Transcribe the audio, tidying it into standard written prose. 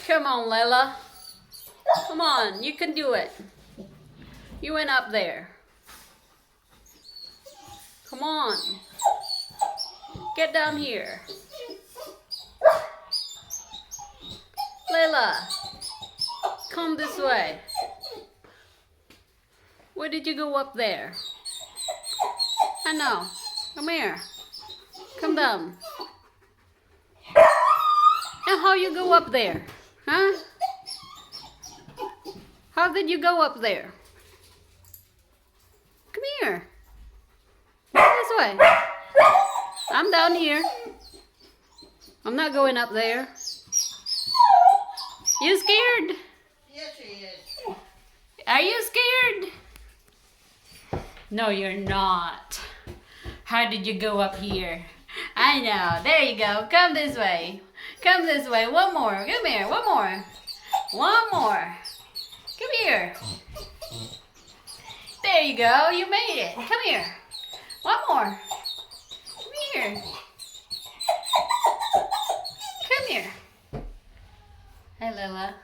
Come on, Layla. Come on, you can do it. You went up there. Come on. Get down here. Layla, come this way. Where did you go up there? I know. Come here. Come down. And how you go up there? Huh? How did you go up there? Come here. This way. I'm down here. I'm not going up there. You scared? Yes, he is. Are you scared? No, you're not. How did you go up here? I know. There you go. Come this way. Come this way. One more. Come here. One more. One more. Come here. There you go. You made it. Come here. One more. Come here. Come here. Hey, Lila.